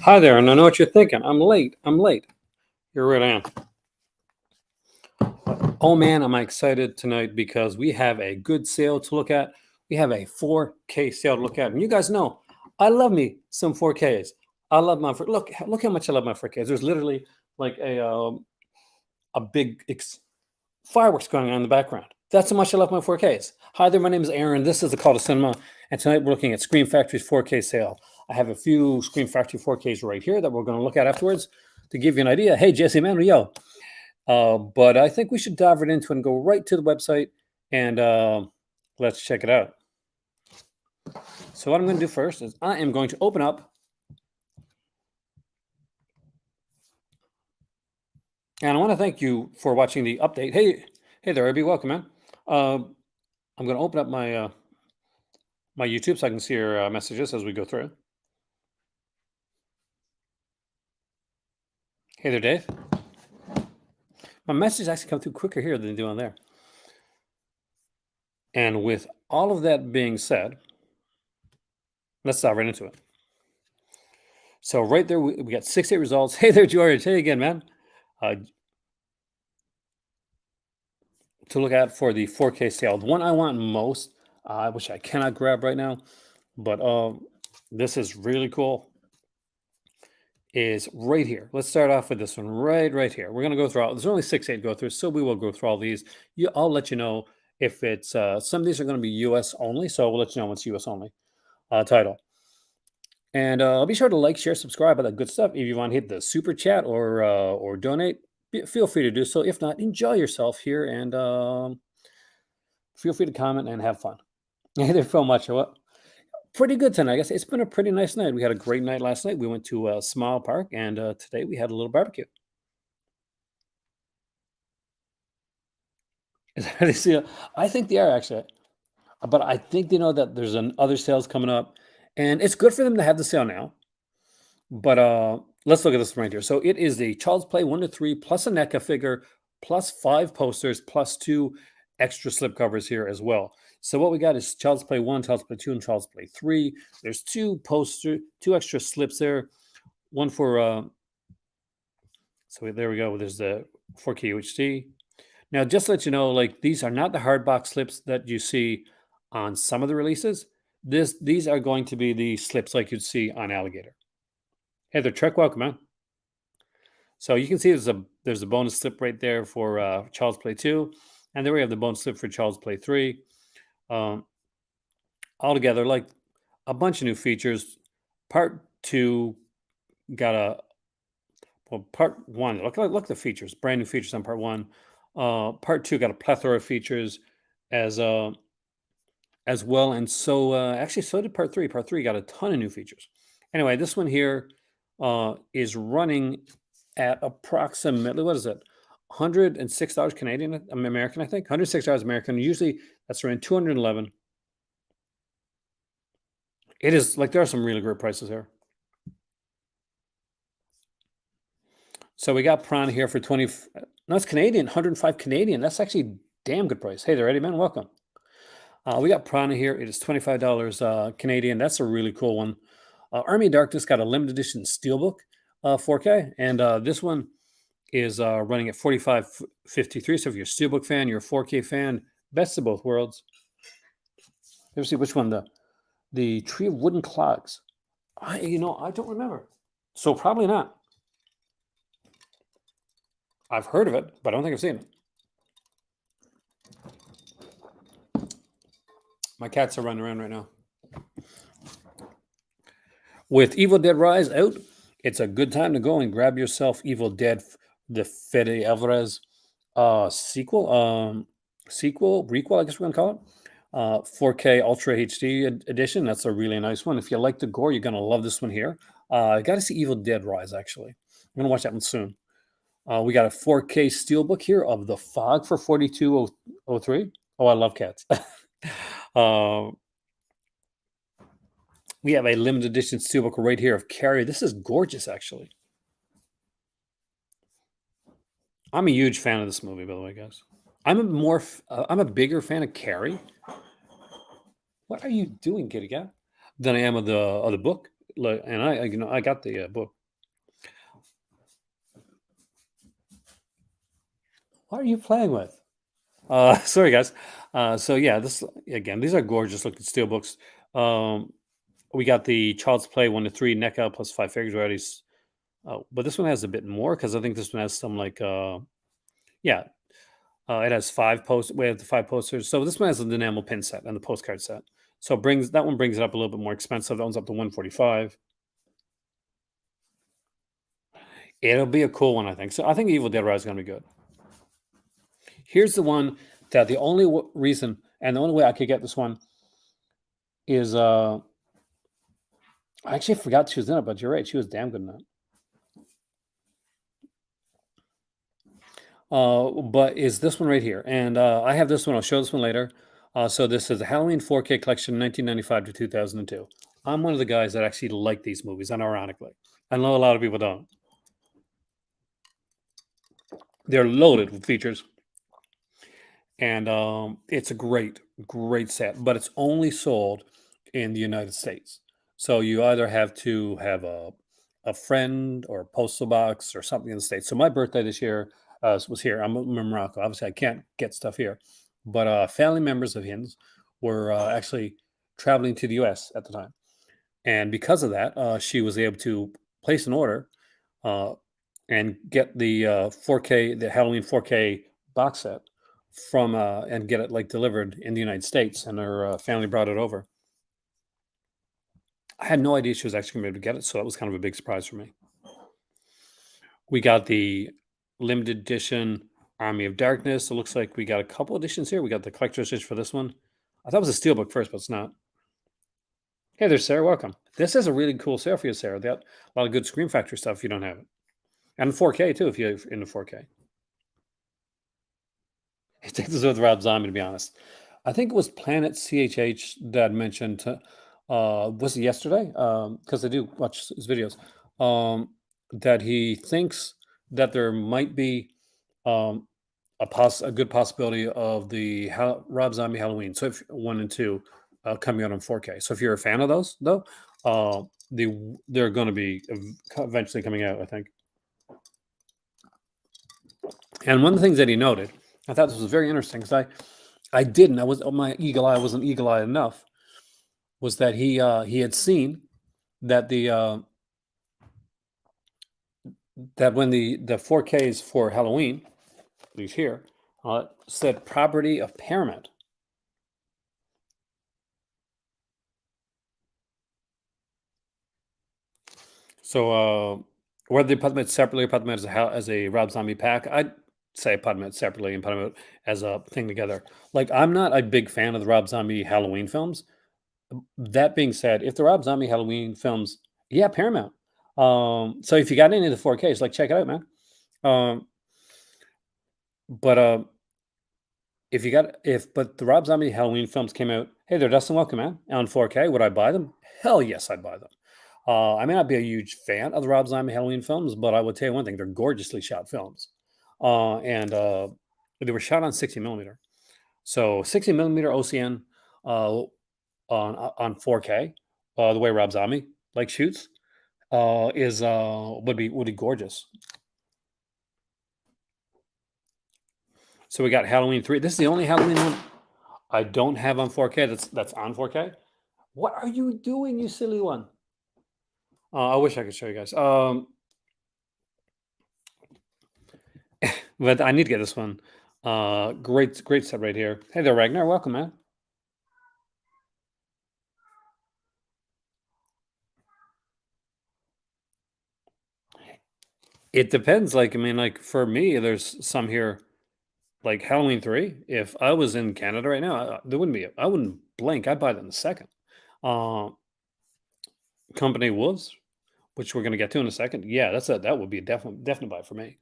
Hi there, and I know what you're thinking. I'm late. I'm late. You're right on. Oh man, am I excited tonight because we have a good sale to look at. We have a 4K sale to look at. And you guys know, I love me some 4Ks. I love my look how much I love my 4Ks. There's literally like a big fireworks going on in the background. That's how much I love my 4Ks. Hi there, my name is Aaron. This is the Call to Cinema, and tonight we're looking at Scream Factory's 4K sale. I have a few Scream Factory 4Ks right here that we're going to look at afterwards to give you an idea. Hey, Jesse Manuel. But I think we should dive right into it and go right to the website and let's check it out. So what I'm going to do first is I am going to open up and I want to thank you for watching the update. Hey there, everybody, welcome, man. I'm going to open up my my YouTube so I can see your messages as we go through. Hey there, Dave. My messages actually come through quicker here than they do on there. And with all of that being said, let's dive right into it. So right there, we got 68 results. Hey there, George. Hey again, man. To look at for the 4K sale. The one I want most, which I cannot grab right now, but this is really cool, is right here. Let's start off with this one right here. We're going to go through all, there's only 6, 8 to go through, so we will go through all these. I'll let you know if it's, some of these are going to be US only, so we'll let you know when it's US only title. And be sure to like, share, subscribe, all that good stuff. If you want to hit the super chat or donate, feel free to do so. If not, enjoy yourself here and feel free to comment and have fun. Hey there, Phil Much. What? Pretty good tonight. I guess it's been a pretty nice night. We had a great night last night. We went to Smile Park, and today we had a little barbecue. Is that how they see it? I think they are actually, but I think they know that there's other sales coming up, and it's good for them to have the sale now. But let's look at this right here. So it is the Child's Play 1 to 3 plus a NECA figure plus 5 posters plus 2 extra slip covers here as well. So what we got is Child's Play 1, Child's Play 2, and Child's Play 3. There's 2 extra slips there. One for so there we go. There's the 4K UHD. Now, just to let you know, like these are not the hard box slips that you see on some of the releases. These are going to be the slips like you'd see on Alligator. Hey there, Trek. Welcome, man. So you can see there's a bonus slip right there for Child's Play 2, and there we have the bonus slip for Child's Play 3. Altogether, like a bunch of new features. Part 2 got part 1. Look at the features. Brand new features on part 1. Part 2 got a plethora of features as well, and so actually so did part 3. Part 3 got a ton of new features. Anyway, this one here is running at approximately, what is it, $106 Canadian, American, I think. $106 American. Usually that's around $211. It is like there are some really great prices here. So we got Prana here for 20. No, it's Canadian, 105 Canadian. That's actually damn good price. Hey there, Eddie, man. Welcome. We got Prana here. It is $25 Canadian. That's a really cool one. Army of Darkness got a limited edition steelbook 4K, and this one is running at $45.53. So if you're a steelbook fan, you're a 4K fan, best of both worlds. Let's see which one, the Tree of Wooden Clogs. I don't remember. So probably not. I've heard of it, but I don't think I've seen it. My cats are running around right now. With Evil Dead Rise out, it's a good time to go and grab yourself Evil Dead, the Fede Alvarez sequel, requel, I guess we're going to call it. 4K Ultra HD edition. That's a really nice one. If you like the gore, you're going to love this one here. I got to see Evil Dead Rise, actually. I'm going to watch that one soon. We got a 4K steelbook here of The Fog for $42.03. Oh, I love cats. We have a limited edition steelbook right here of Carrie. This is gorgeous, actually. I'm a huge fan of this movie, by the way, guys. I'm a bigger fan of Carrie. What are you doing, kitty cat? Than I am of the book. Look, and I got the book. What are you playing with? Sorry, guys. So yeah, this again, these are gorgeous looking steel books. Um, we got the Child's Play 1 to 3 neck out plus five figures already. But this one has a bit more because I think this one has some like yeah, it has five posts. We have the five posters. So this one has an enamel pin set and the postcard set. So it brings that one brings it up a little bit more expensive. That one's up to 145. It'll be a cool one, I think. So I think Evil Dead Rise is gonna be good. Here's the one that the only reason and the only way I could get this one is I actually forgot she was in it, but you're right. She was damn good in it. But is this one right here? And I have this one. I'll show this one later. So this is the Halloween 4K collection, 1995 to 2002. I'm one of the guys that actually like these movies, unironically. I know a lot of people don't. They're loaded with features, and it's a great set. But it's only sold in the United States. So you either have to have a friend or a postal box or something in the States. So my birthday this year was here. I'm in Morocco. Obviously, I can't get stuff here. But family members of his were actually traveling to the US at the time. And because of that, she was able to place an order uh, and get the 4K, the Halloween 4K box set from and get it like delivered in the United States. And her family brought it over. I had no idea she was actually going to be able to get it, so that was kind of a big surprise for me. We got the limited edition Army of Darkness. It looks like we got a couple editions here. We got the collector's edition for this one. I thought it was a steelbook first, but it's not. Hey there, Sarah. Welcome. This is a really cool sale for you, Sarah. They got a lot of good Scream Factory stuff if you don't have it. And 4K too, if you're into 4K. It takes us with Rob Zombie, to be honest. I think it was Planet CHH that mentioned, was it yesterday? Because I do watch his videos, that he thinks that there might be um, a good possibility of the Rob Zombie Halloween. So if 1 and 2 coming out on 4K. So if you're a fan of those, though, they're going to be eventually coming out, I think. And one of the things that he noted, I thought this was very interesting because I was my eagle eye wasn't eagle eye enough. Was that he had seen that that when the 4Ks for Halloween, these here, said property of Paramount. So whether they put them out separately or put them out as a Rob Zombie pack, I'd say put them out separately and put them out as a thing together. Like I'm not a big fan of the Rob Zombie Halloween films. That being said, if the Rob Zombie Halloween films, yeah, Paramount. So if you got any of the 4Ks, like check it out, man. Um, but if you got if but the Rob Zombie Halloween films came out, hey, they're Dustin Welcome, man, on 4K. Would I buy them? Hell yes, I'd buy them. I may not be a huge fan of the Rob Zombie Halloween films, but I would tell you one thing: they're gorgeously shot films, and they were shot on 60 millimeter. So 60 millimeter OCN uh, on 4K, the way Rob Zombie like shoots, is would be gorgeous. So we got Halloween 3. This is the only Halloween one I don't have on 4K. That's on 4K. What are you doing, you silly one? I wish I could show you guys. But I need to get this one. Great set right here. Hey there, Ragnar. Welcome, man. It depends. Like, I mean, like for me, there's some here, like Halloween 3. If I was in Canada right now, there wouldn't be. I wouldn't blink. I'd buy that in a second. Uh, Company Wolves, which we're gonna get to in a second. Yeah, that would be a definite buy for me.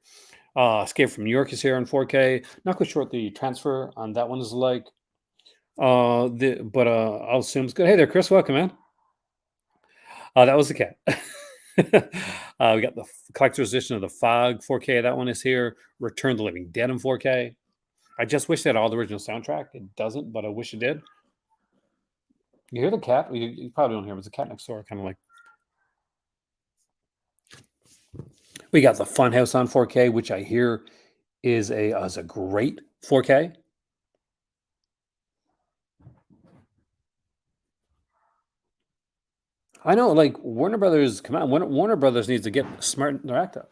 Escape from New York is here in 4K. Not quite sure what the transfer on that one is like. But I'll assume it's good. Hey there, Chris. Welcome, man. That was the cat. We got the collector's edition of the Fog 4K. That one is here. Return the Living Dead in 4K. I just wish they had all the original soundtrack. It doesn't, but I wish it did. You hear the cat? You probably don't hear, but it's a cat next door, kind of like. We got the Funhouse on 4K, which I hear is a great 4K. I know, like Warner Brothers, come on, Warner Brothers needs to get smart in their act up.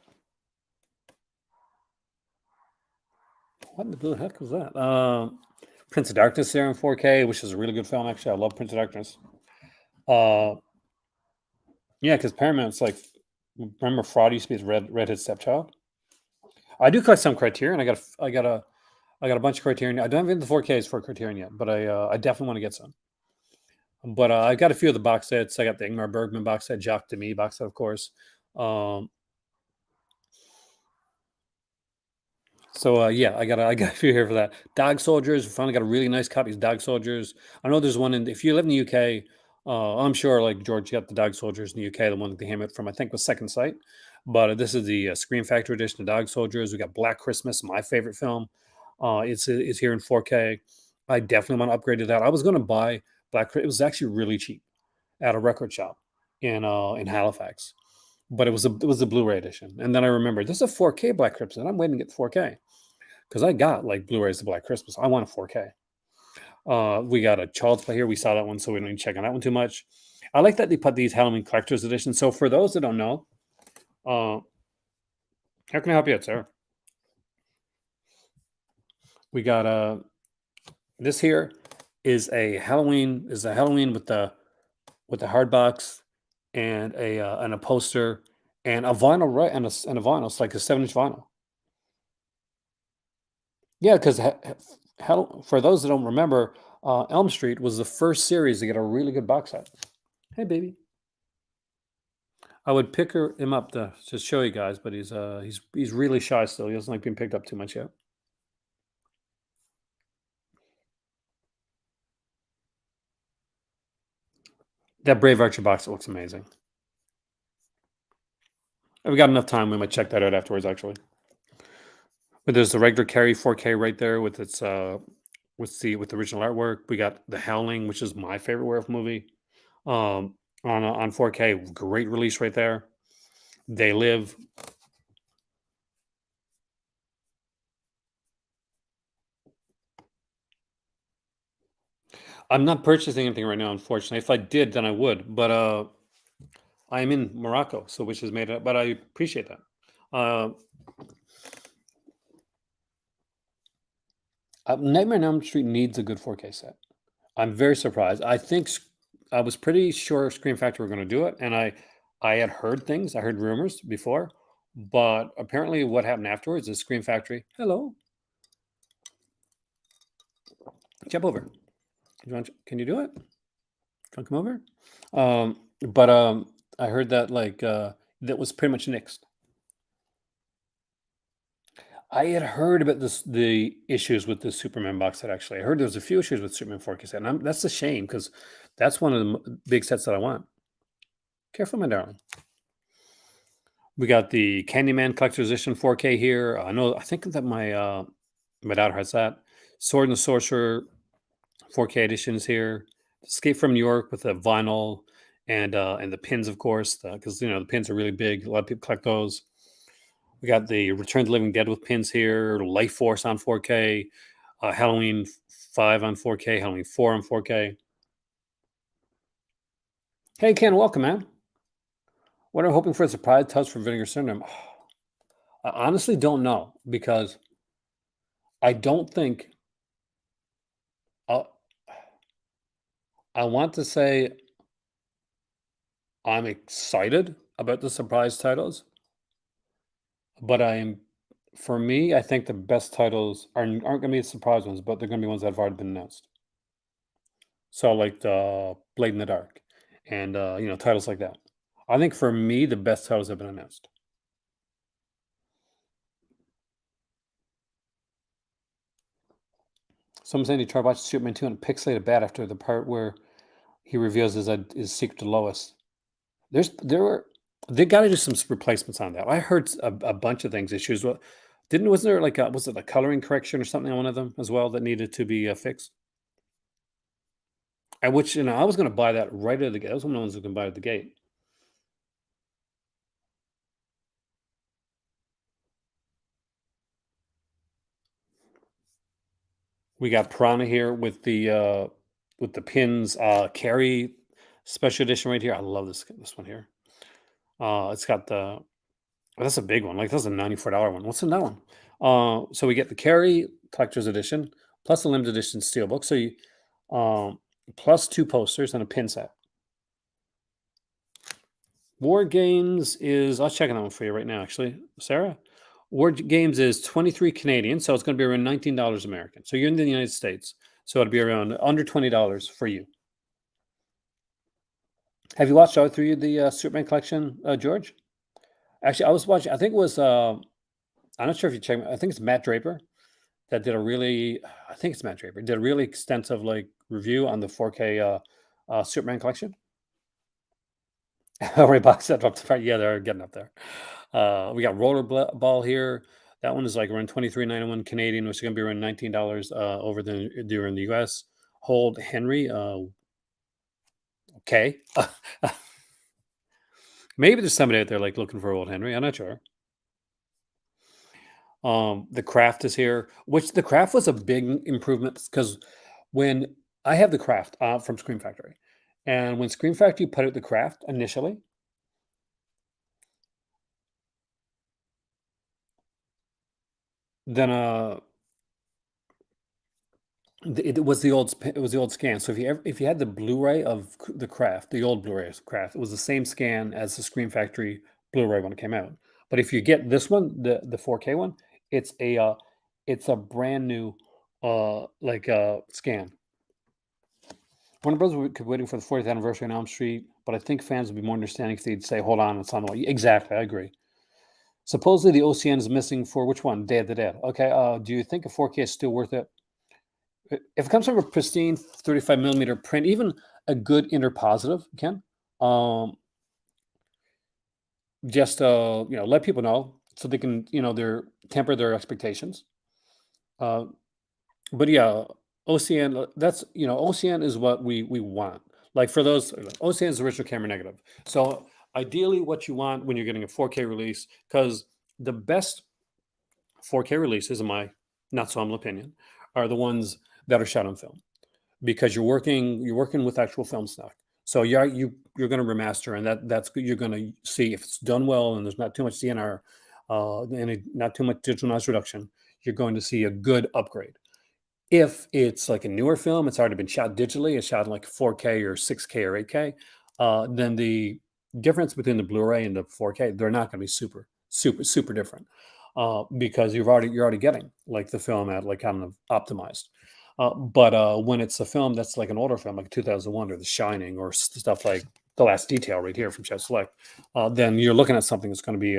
What in the blue heck was that? Prince of Darkness there in 4K, which is a really good film. Actually, I love Prince of Darkness. Uh, yeah, because Paramount's like, remember Fraud used to be his redhead stepchild. I do collect some Criterion. I got a bunch of Criterion. I don't have any of the 4Ks for Criterion yet, but I definitely want to get some. But I got a few of the box sets. I got the Ingmar Bergman box set, Jacques Demy box set, of course. Um, yeah, I got a few here for that. Dog Soldiers. We finally got a really nice copy of Dog Soldiers. I know there's one in. If you live in the UK, I'm sure like George got the Dog Soldiers in the UK, the one that they came out from I think was Second Sight. But this is the Scream Factory edition of Dog Soldiers. We got Black Christmas, my favorite film. It's here in 4K. I definitely want to upgrade to that. I was going to buy It was actually really cheap at a record shop in Halifax, but it was a Blu-ray edition. And then I remembered this is a 4K Black Christmas, and I'm waiting to get the 4K because I got like Blu-rays of Black Christmas. I want a 4K. We got a Child's Play here. We saw that one, so we don't need to check on that one too much. I like that they put these Halloween collector's editions. So for those that don't know, uh, how can I help you out, sir? We got this here is a Halloween with the hard box and a poster and a vinyl, right? And a vinyl. It's like a 7-inch vinyl. Yeah, because for those that don't remember, Elm Street was the first series to get a really good box set. Hey, baby. I would pick him up to show you guys, but he's really shy still. He doesn't like being picked up too much yet. That Brave Archer box looks amazing. If we got enough time, we might check that out afterwards, actually. But there's the regular carry 4K right there with its with the original artwork. We got The Howling, which is my favorite werewolf movie. On 4K, great release right there. They Live. I'm not purchasing anything right now, unfortunately. If I did, then I would. But I am in Morocco, so which is made up. But I appreciate that. Uh, Nightmare on Elm Street needs a good 4K set. I'm very surprised. I was pretty sure Scream Factory were going to do it, and I had heard things. I heard rumors before, but apparently, what happened afterwards is Scream Factory. Hello, jump over. Can you do it? Can come over? But I heard that that was pretty much nixed. I had heard about the issues with the Superman box set. Actually, I heard there was a few issues with Superman 4K set, and that's a shame because that's one of the big sets that I want. Careful, my darling. We got the Candyman Collector's Edition 4K here. I think that my daughter has that. Sword and Sorcerer 4K editions here. Escape from New York with the vinyl and the pins, of course, because the pins are really big. A lot of people collect those. We got the Return of the Living Dead with pins here. Life Force on 4K. Halloween 5 on 4K. Halloween 4 on 4K. Hey, Ken, welcome, man. What are you hoping for a surprise touch for Vinegar Syndrome? I honestly don't know because I don't think uh, I want to say I'm excited about the surprise titles, but for me, I think the best titles aren't going to be the surprise ones, but they're going to be ones that have already been announced. So, like the Blade in the Dark and, titles like that. I think for me, the best titles have been announced. Someone saying he tried watching Superman 2 and pixelated bad after the part where he reveals his secret to Lois. There were they got to do some replacements on that. I heard a bunch of things issues. Well, didn't wasn't there was it a coloring correction or something on one of them as well that needed to be fixed? And which I was going to buy that right out of the gate. I was one of the ones who can buy it at the gate. We got Piranha here with the pins, carry special edition right here. I love this one here. It's got the that's a big one. Like that's a $94 one. What's in that one? So we get the carry collector's edition plus a limited edition steelbook. So you plus two posters and a pin set. War Games is I'll check that one for you right now, actually, Sarah. Games is 23 Canadian, so it's going to be around $19 American. So you're in the United States, so it'll be around under $20 for you. Have you watched all through the Superman collection, George? Actually, I was watching. I think it was. I'm not sure if you check. I think it's Matt Draper that did a really. I think it's Matt Draper did a really extensive like review on the 4K Superman collection. Already box set up to part. Yeah, they're getting up there. We got Rollerball here. That one is like around 23.91 Canadian, which is going to be around $19 over the during the US. Hold Henry. Okay. Maybe there's somebody out there like looking for old Henry. I'm not sure. The craft is here, which the craft was a big improvement because when I have the craft from Scream Factory, and when Scream Factory put out the craft initially, then it was the old it was the old scan. So if you had the Blu-ray of the craft, the old Blu-ray of craft, it was the same scan as the Scream Factory Blu-ray when it came out. But if you get this one, the 4K one, it's a brand new scan. Warner Bros. Kept waiting for the 40th anniversary on Elm Street, but I think fans would be more understanding if they'd say, "Hold on, it's on the way." Exactly, I agree. Supposedly the OCN is missing for which one? Day of the Dead. Okay. Do you think a 4K is still worth it? If it comes from a pristine 35 millimeter print, even a good interpositive, Ken, um, just let people know so they can their temper their expectations. Uh, but yeah, OCN. That's OCN is what we want. Like for those, OCN is the original camera negative. So ideally, what you want when you're getting a 4K release, because the best 4K releases, in my not so humble opinion, are the ones that are shot on film because you're working with actual film stock. So you're going to remaster, and you're going to see if it's done well, and there's not too much DNR, and not too much digital noise reduction. You're going to see a good upgrade. If it's like a newer film, it's already been shot digitally, it's shot in like 4K or 6K or 8K, then the difference between the Blu-ray and the 4K, they're not going to be super, super, super different because you're already getting like the film at like kind of optimized. But when it's a film that's like an older film, like 2001 or The Shining or stuff like The Last Detail right here from Chef Select, then you're looking at something that's going to be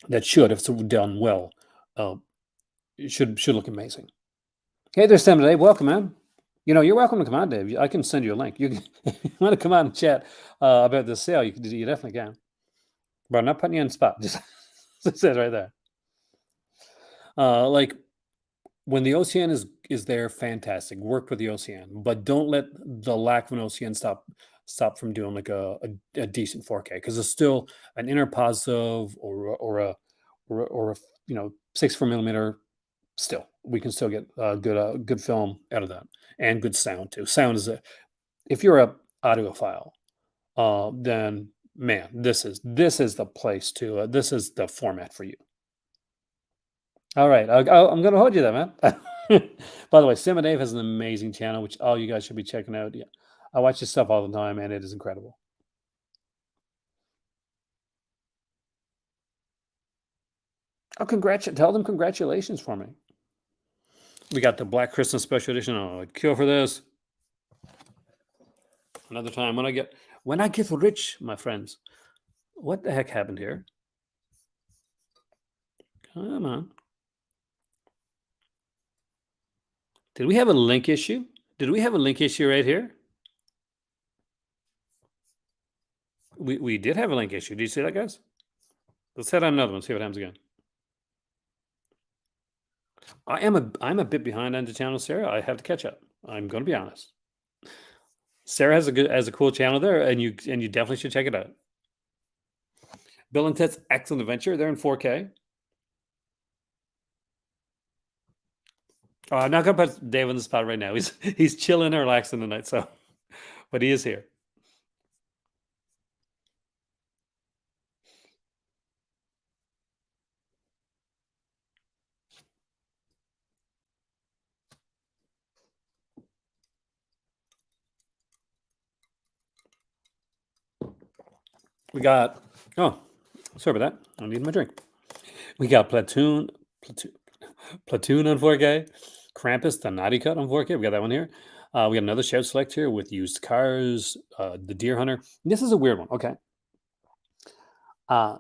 that should, if it's done well, uh, it should look amazing. Hey there, Sam. Dave. Welcome, man. You're welcome to come on, Dave. I can send you a link. You can, if you want to come on and chat about the sale, you definitely can. But I'm not putting you on the spot. Just it says right there. Like when the OCN is there, fantastic. Work with the OCN, but don't let the lack of an OCN stop from doing like a decent 4K because it's still an inner positive or a 64 millimeter. Still, we can still get good film out of that and good sound too. Sound is if you're a audiophile, then man, this is the place to this is the format for you. All right, I'm gonna hold you there, man. By the way, Sim and Dave has an amazing channel, which all you guys should be checking out. Yeah, I watch his stuff all the time, and it is incredible. Tell them congratulations for me. We got the Black Christmas Special Edition. Oh, I'd kill for this. Another time when I get rich, my friends. What the heck happened here? Come on. Did we have a link issue? Did we have a link issue right here? We did have a link issue. Do you see that, guys? Let's head on another one. See what happens again. I'm a bit behind on the channel, Sarah. I have to catch up. I'm going to be honest. Sarah has a cool channel there, and you definitely should check it out. Bill and Ted's Excellent Adventure. They're in 4K. I'm not gonna put Dave on the spot right now. He's chilling and relaxing tonight, so but he is here. We got oh, sorry about that. I need my drink. We got Platoon on 4K, Krampus, the Naughty Cut on 4K. We got that one here. We got another shout select here with used cars, the Deer Hunter. This is a weird one. Okay, uh,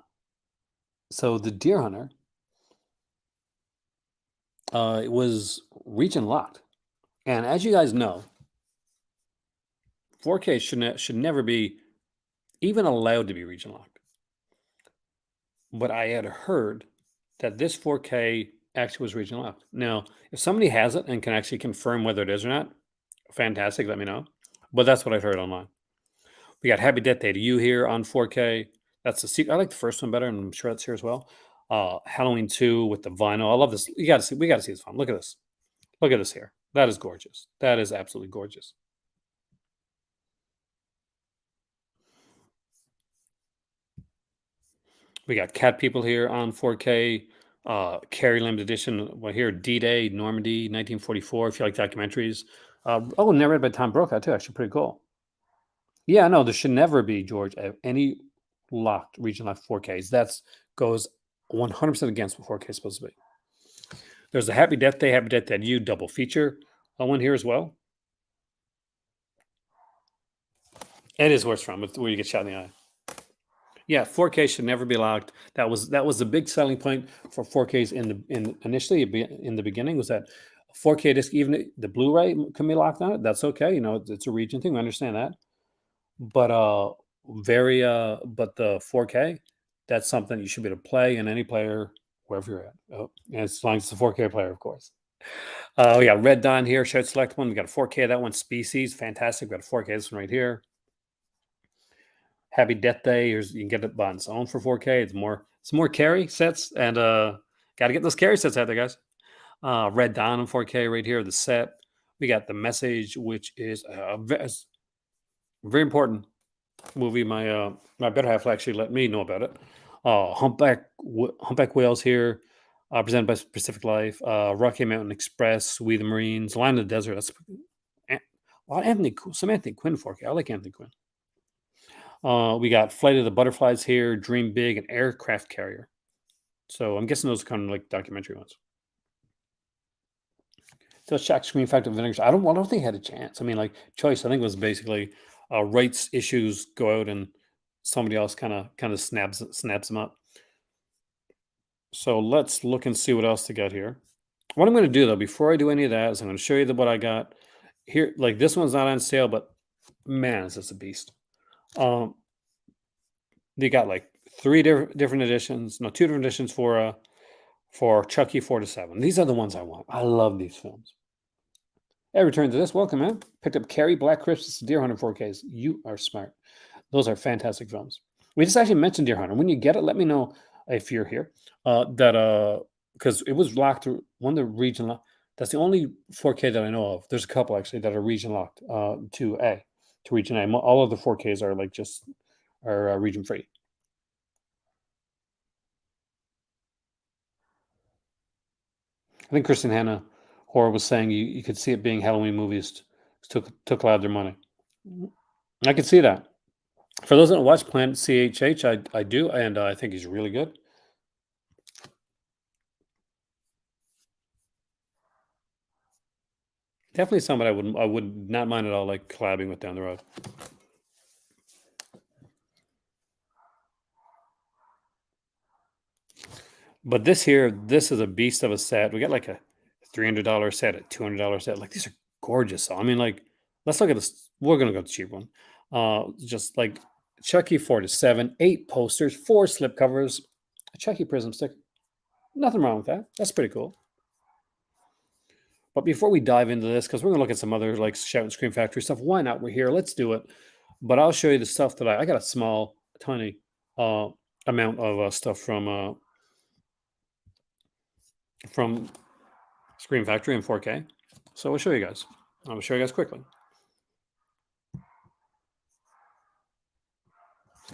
so the Deer Hunter, it was region locked, and as you guys know, 4K should never be even allowed to be region locked. But I had heard that this 4K actually was region locked. Now, if somebody has it and can actually confirm whether it is or not, fantastic. Let me know. But that's what I heard online. We got Happy Death Day to You here on 4K. That's the sequel. I like the first one better, and I'm sure that's here as well. Halloween 2 with the vinyl. I love this. You got to see. We got to see this one. Look at this. Look at this here. That is gorgeous. That is absolutely gorgeous. We got Cat People here on 4K. Carrie Lamb edition. Well, here D-Day, Normandy, 1944. If you like documentaries. Narrated by Tom Brokaw too. Actually, pretty cool. Yeah, no, there should never be, George, any locked region locked 4Ks. That's goes 100% against what 4K is supposed to be. There's a Happy Death Day to You double feature one here as well. It is where it's from, where you get shot in the eye. Yeah, 4K should never be locked. That was the big selling point for 4Ks in initially in the beginning was that 4K disc, even the Blu-ray can be locked on it. That's okay. You know, it's a region thing. We understand that. But but the 4K, that's something you should be able to play in any player wherever you're at. Oh, and as long as it's a 4K player, of course. We got Red Dawn here, shared select one. We got a 4K, that one Species, fantastic. We got a 4K, this one right here. Happy Death Day. You can get it on its own for 4K. It's more carry sets, and gotta get those carry sets out there, guys. Red Dawn on 4K right here, the set. We got the message, which is very important movie. My better half actually let me know about it. Humpback Whales here, presented by Pacific Life. Rocky Mountain Express, We the Marines, Line of the Desert. That's a lot of some Anthony Quinn 4K. I like Anthony Quinn. We got Flight of the Butterflies here, Dream Big, and Aircraft Carrier. So I'm guessing those are kind of like documentary ones. So Shock Screen Factor Vinegar. I don't think it had a chance. I mean, like Choice, I think was basically rights issues go out and somebody else kind of snaps them up. So let's look and see what else they got here. What I'm going to do though, before I do any of that, is I'm going to show you what I got here. Like this one's not on sale, but man, is this a beast. They got like three different editions. No, two different editions for Chucky 4 to 7. These are the ones I want. I love these films. Hey, return to this. Welcome, man. Picked up Carrie, Black Christmas, Deer Hunter 4Ks. You are smart. Those are fantastic films. We just actually mentioned Deer Hunter. When you get it, let me know if you're here. Because it was locked to one of the region lock. That's the only 4K that I know of. There's a couple actually that are region locked to region A. All of the 4Ks are like just are region free. I think Kristen Hanna Horror was saying you could see it being Halloween movies took a lot of their money. I could see that. For those that don't watch Planet CHH, I do, and I think he's really good. Definitely somebody I would not mind at all, like collabing with down the road. But this is a beast of a set. We got like a $300 set, a $200 set. Like these are gorgeous. So I mean, like, let's look at this. We're gonna go the cheap one. Just like Chucky 4 to 7, 8 posters, 4 slip covers, a Chucky prism stick. Nothing wrong with that. That's pretty cool. But before we dive into this, because we're gonna look at some other like Shout and Scream Factory stuff, why not? We're here. Let's do it. But I'll show you the stuff that I got a small, tiny uh, amount of stuff from Screen Factory in 4K. So we'll show you guys. I'll show you guys quickly.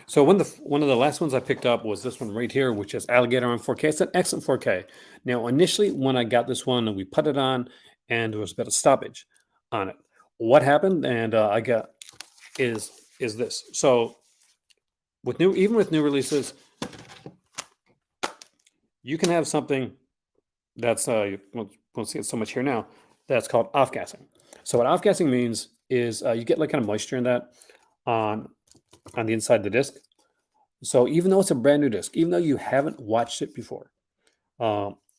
So one of the last ones I picked up was this one right here, which is Alligator on 4K. It's an excellent 4K. Now, initially, when I got this one and we put it on, and there was a bit of stoppage on it. What happened? And I got is this. So even with new releases, you can have something that's you won't see it so much here now. That's called off gassing. So what off gassing means is you get like kind of moisture in that on the inside of the disc. So even though it's a brand new disc, even though you haven't watched it before,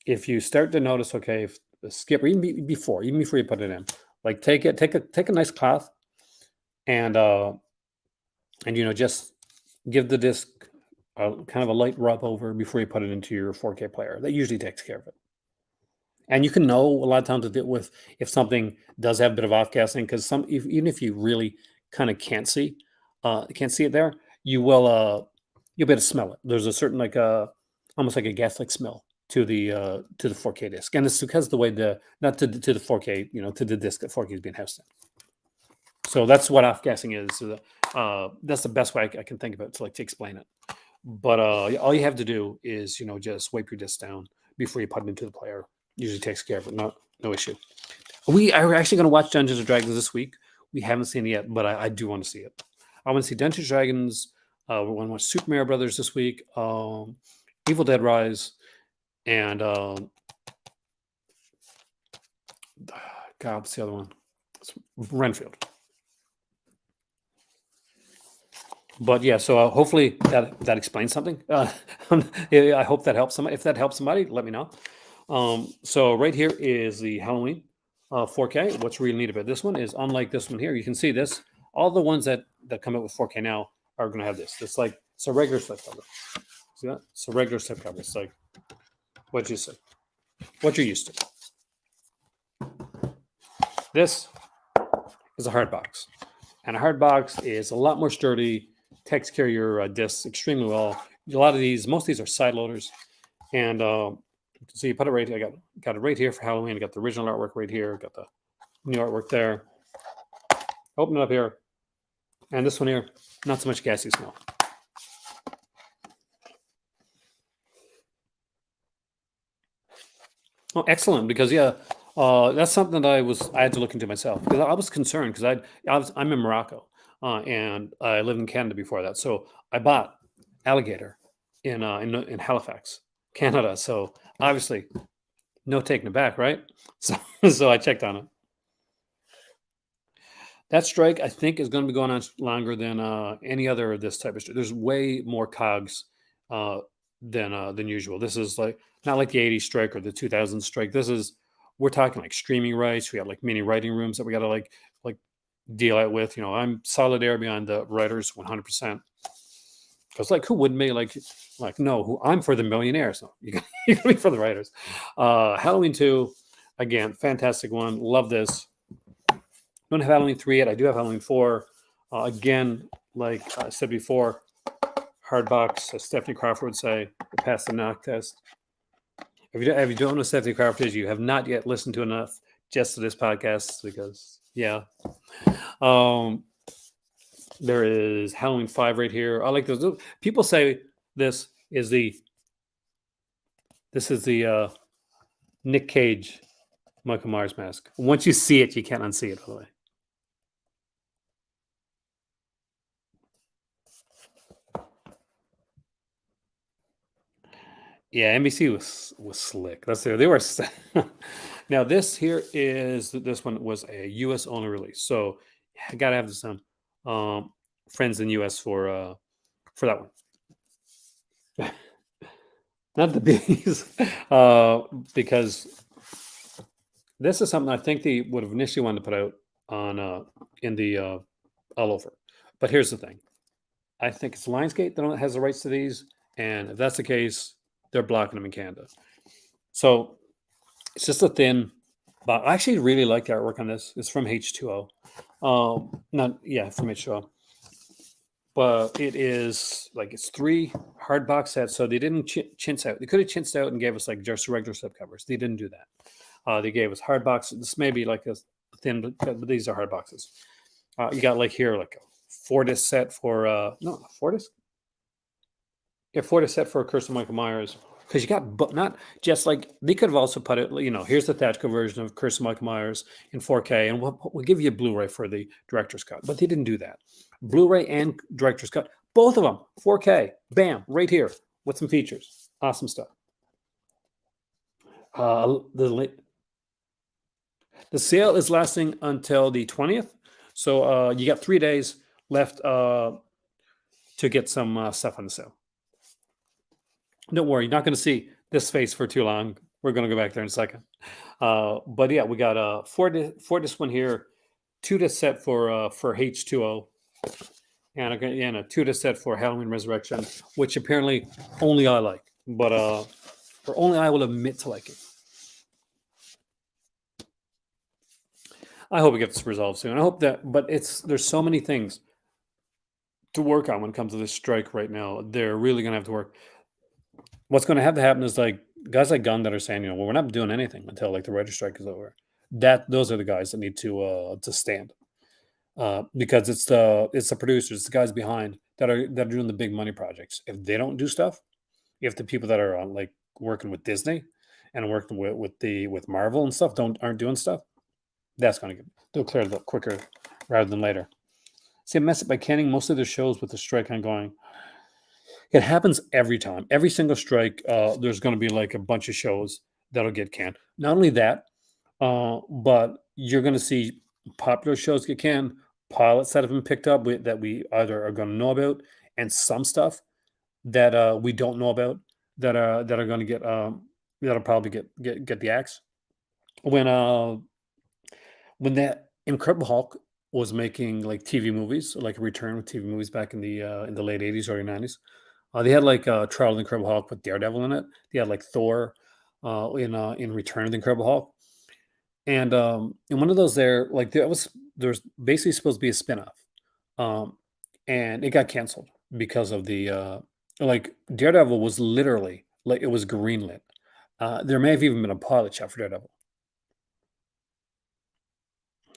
if you start to notice, okay, if the skip, or even before you put it in, like take a nice cloth and just give the disc kind of a light rub over before you put it into your 4K player. That usually takes care of it. And you can know a lot of times with if something does have a bit of off gassing, because even if you really kind of can't see it there, you'll be able to smell it. There's a certain almost like a gas like smell to the 4K disc, and it's because the way not to the 4K, to the disc that 4K is being housed in. So that's what off gassing is. That's the best way I can think of it to explain it. But all you have to do is just wipe your disc down before you put it into the player. Usually takes care of it. No issue. We are actually going to watch Dungeons and Dragons this week. We haven't seen it yet, but I do want to see it. I want to see Dungeons and Dragons. We want to watch Super Mario Brothers this week. Evil Dead Rise, and God, what's the other one? It's Renfield. But yeah, so hopefully that explains something. I hope that helps somebody. If that helps somebody, let me know. So right here is the Halloween 4K. What's really neat about this one is, unlike this one here, you can see this. All the ones that come out with 4K now are going to have this. It's a regular slipcover. See that? It's a regular slipcover. It's like what you say, what you're used to. This is a hard box, and a hard box is a lot more sturdy. Takes care of your discs extremely well. Most of these are side loaders, and so you put it right here. I got it right here for Halloween. I got the original artwork right here. Got the new artwork there. Open it up here, and this one here, not so much gassy smell. Oh, excellent! Because that's something that I had to look into myself, because I was concerned, because I'm in Morocco, and I lived in Canada before that, so I bought Alligator in Halifax, Canada. So obviously, no taking it back, right? So I checked on it. That strike, I think, is going to be going on longer than any other of this type of strike. There's way more cogs than usual. This is not like the '80s strike or the 2000s strike. We're talking like streaming rights. We got like mini writing rooms that we got to like deal out with. I'm solid air behind the writers 100%. Because who wouldn't be no, I'm for the millionaires. No, you got me for the writers. Halloween 2, again, fantastic one. Love this. Don't have Halloween 3 yet. I do have Halloween 4. Again, like I said before, hard box, as Stephanie Crawford would say, pass the knock test. If you don't know Stephanie Crawford is, you have not yet listened to enough just to this podcast, because, yeah. There is Halloween 5 right here. I like those. People say this is the Nick Cage Michael Myers mask. Once you see it, you can't unsee it, by the way. Yeah, NBC was slick. They were. Now this one was a U.S. only release, so I gotta have some friends in the U.S. for that one. Not the bees, because this is something I think they would have initially wanted to put out on in the all over. But here's the thing: I think it's Lionsgate that has the rights to these, and if that's the case, they're blocking them in Canada. So it's just a thin. But I actually really like the artwork on this. It's from H2O. From H2O. But it is it's 3 hard box sets, so they didn't chintz out. They could have chintzed out and gave us just regular slip covers. They didn't do that. They gave us hard boxes. This may be like a thin, but these are hard boxes. You got like here, like a 4 disc set for no 4 disc, yeah, 4 disc set for Curse of Michael Myers. Because you got, but not just like they could have also put it. Here's the theatrical version of Curse of Michael Myers in 4K, and we'll give you a Blu-ray for the director's cut. But they didn't do that. Blu-ray and director's cut, both of them, 4K. Bam, right here with some features. Awesome stuff. The sale is lasting until the 20th. So you got 3 days left to get some stuff on the sale. Don't worry, you're not going to see this face for too long. We're going to go back there in a second. But yeah, we got a four disc one here, 2 disc set for H2O, and a 2 disc set for Halloween Resurrection, which apparently only I like, but or only I will admit to liking. I hope it gets resolved soon. I hope that, but there's so many things to work on when it comes to this strike right now. They're really going to have to work. What's going to have to happen is like guys like Gunn that are saying, well, we're not doing anything until like the writer strike is over. Those are the guys that need to stand because it's the producers, it's the guys behind that are doing the big money projects. If they don't do stuff, if the people that are like working with Disney and working with Marvel and stuff aren't doing stuff, that's going to they'll clear it up quicker rather than later. See, I mess up by canning most of their shows with the strike ongoing. It happens every time. Every single strike, there's going to be like a bunch of shows that'll get canned. Not only that, but you're going to see popular shows get canned, pilots that have been picked up that we either are going to know about, and some stuff that we don't know about that are going to get that'll probably get the axe. When that Incredible Hulk was making like TV movies, like a return with TV movies back in the late 80s, early 90s. They had like Trial of the Incredible Hulk with Daredevil in it. They had like Thor in Return of the Incredible Hulk, and in one of those there's basically supposed to be a spinoff, and it got canceled because of the like Daredevil was literally like it was greenlit. There may have even been a pilot shot for Daredevil.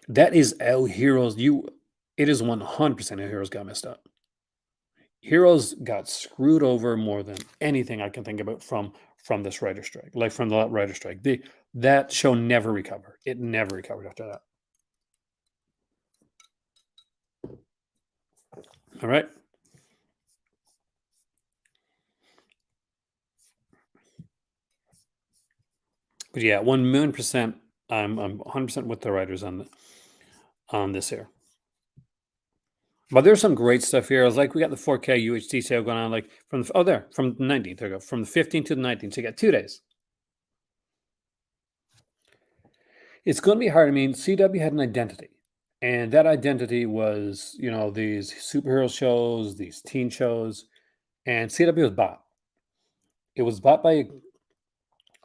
That is how Heroes. It is 100% how Heroes got messed up. Heroes got screwed over more than anything I can think about from this writer strike, like from the writer strike. That show never recovered. It never recovered after that. All right. But yeah, 1,000,000%. I'm 100% with the writers on this here. But there's some great stuff here. I was like, we got the 4K UHD sale going on, like from the 19th. There we go, from the 15th to the 19th. So you got 2 days. It's going to be hard. I mean, CW had an identity, and that identity was, these superhero shows, these teen shows, and CW was bought. It was bought by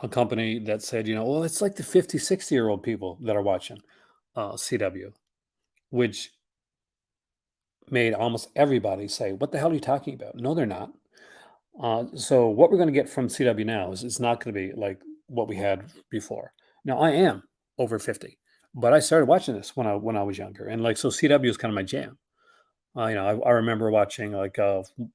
a company that said, well, it's like the 50, 60-year-old people that are watching CW, which made almost everybody say, what the hell are you talking about? No, they're not. So what we're going to get from CW now is it's not going to be like what we had before. Now, I am over 50, but I started watching this when I was younger. And like, so CW is kind of my jam. I remember watching like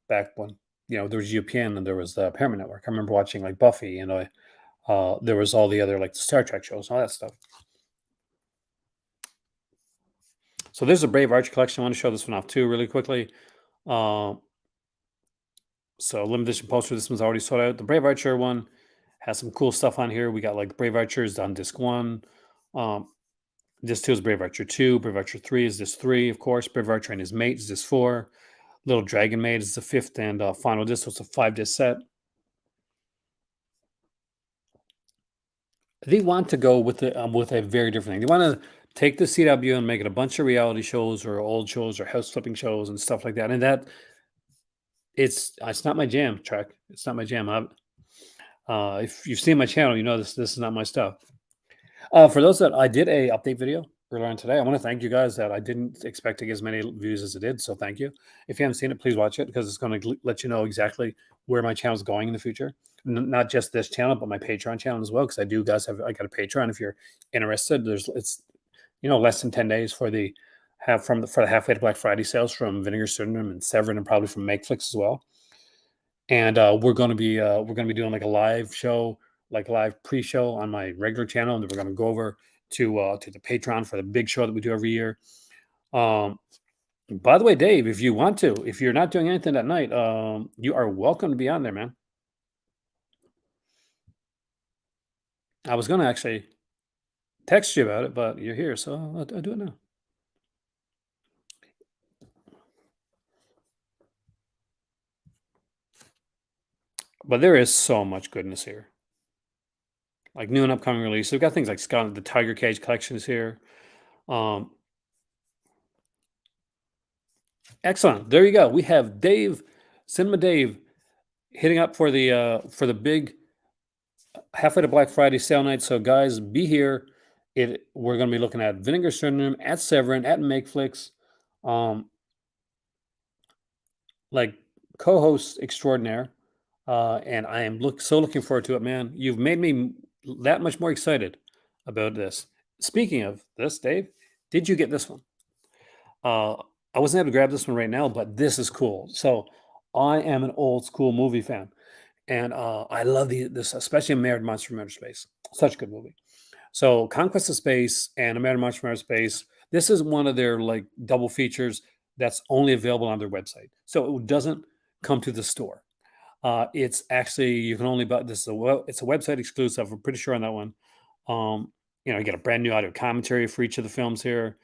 back when, there was UPN and there was the Paramount Network. I remember watching like Buffy and there was all the other like Star Trek shows and all that stuff. So there's a Brave Archer collection. I want to show this one off too really quickly. So limited edition poster. This one's already sold out. The Brave Archer one has some cool stuff on here. We got like Brave Archers on disc 1. Disc 2 is Brave Archer 2. Brave Archer 3 is disc 3, of course. Brave Archer and his mate is disc 4. Little Dragon Maid is the 5th and final disc. So it's a 5-disc set. They want to go with a very different thing. They want to take the CW and make it a bunch of reality shows or old shows or house flipping shows and stuff like that. And it's not my jam, Trek. It's not my jam. If you've seen my channel, you know this is not my stuff. For those that I did a update video earlier on today. I want to thank you guys that I didn't expect to get as many views as it did. So thank you. If you haven't seen it, please watch it because it's going to let you know exactly where my channel is going in the future. Not just this channel, but my Patreon channel as well. Because I got a Patreon. If you're interested, it's less than 10 days for the halfway to Black Friday sales from Vinegar Syndrome and Severin and probably from Makeflix as well. And we're gonna be doing like a live show, like live pre-show on my regular channel, and then we're gonna go over to the Patreon for the big show that we do every year. Um, by the way, Dave, if you want to, if you're not doing anything that night, you are welcome to be on there, man. I was gonna actually text you about it, but you're here, so I'll do it now. But there is so much goodness here, like new and upcoming release. We've got things like Scott, the Tiger Cage collection is here. Um, Excellent. There you go. We have Dave, Cinema Dave, hitting up for the big halfway to Black Friday sale night. So guys, be here. We're going to be looking at Vinegar Syndrome, at Severin, at Makeflix, um, like co-host extraordinaire, and I am looking forward to it, man. You've made me that much more excited about this. Speaking of this, Dave, did you get this one? Uh, I wasn't able to grab this one right now, but this is cool. So I am an old school movie fan, and I love this, especially American Monster from Outer Space. Such a good movie. So Conquest of Space and American Monster from Outer Space. This is one of their like double features that's only available on their website. So it doesn't come to the store. It's actually you can only buy this. It's a website exclusive. I'm pretty sure on that one. You get a brand new audio commentary for each of the films here.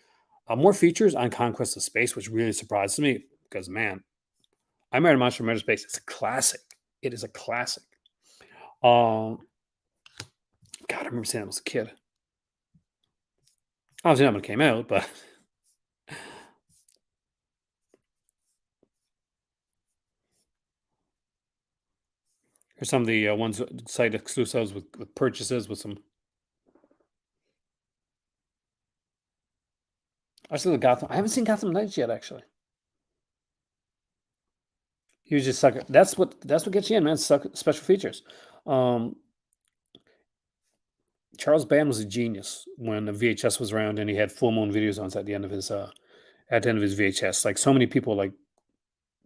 More features on Conquest of Space, which really surprised me because man, I Married a Monster from Outer Space. It's a classic. It is a classic. Um, God, I remember seeing that as a kid. Obviously not when it came out, but here's some of the ones site exclusives with purchases with some. I still Gotham. I haven't seen Gotham Knights yet, actually. He was just sucker. That's what gets you in, man. Special features. Um, Charles Band was a genius when the VHS was around, and he had full moon video zones at the end of his VHS. Like so many people like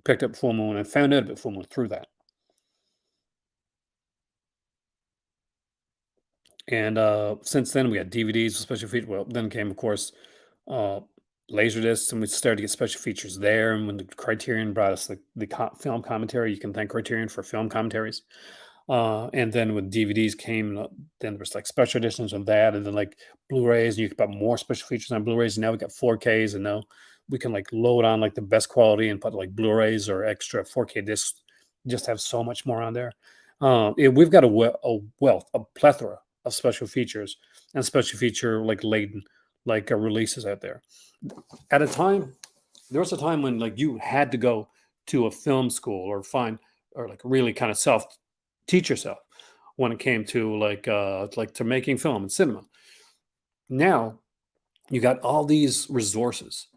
picked up full moon and found out about full moon through that. And since then, we had DVDs with special features. Well, then came, of course, uh, Laserdiscs, and we started to get special features there. And when the Criterion brought us the film commentary, you can thank Criterion for film commentaries. And then when DVDs came, then there was like special editions of that, and then like Blu-rays, and you could buy more special features on Blu-rays. And now we got 4Ks, and now we can like load on like the best quality and put like Blu-rays or extra 4K discs. Just have so much more on there. We've got a wealth, a plethora of special features and special feature like laden like releases out there. At a time, there was a time when like you had to go to a film school or find or like really kind of self teach yourself when it came to like to making film and cinema. Now you got all these resources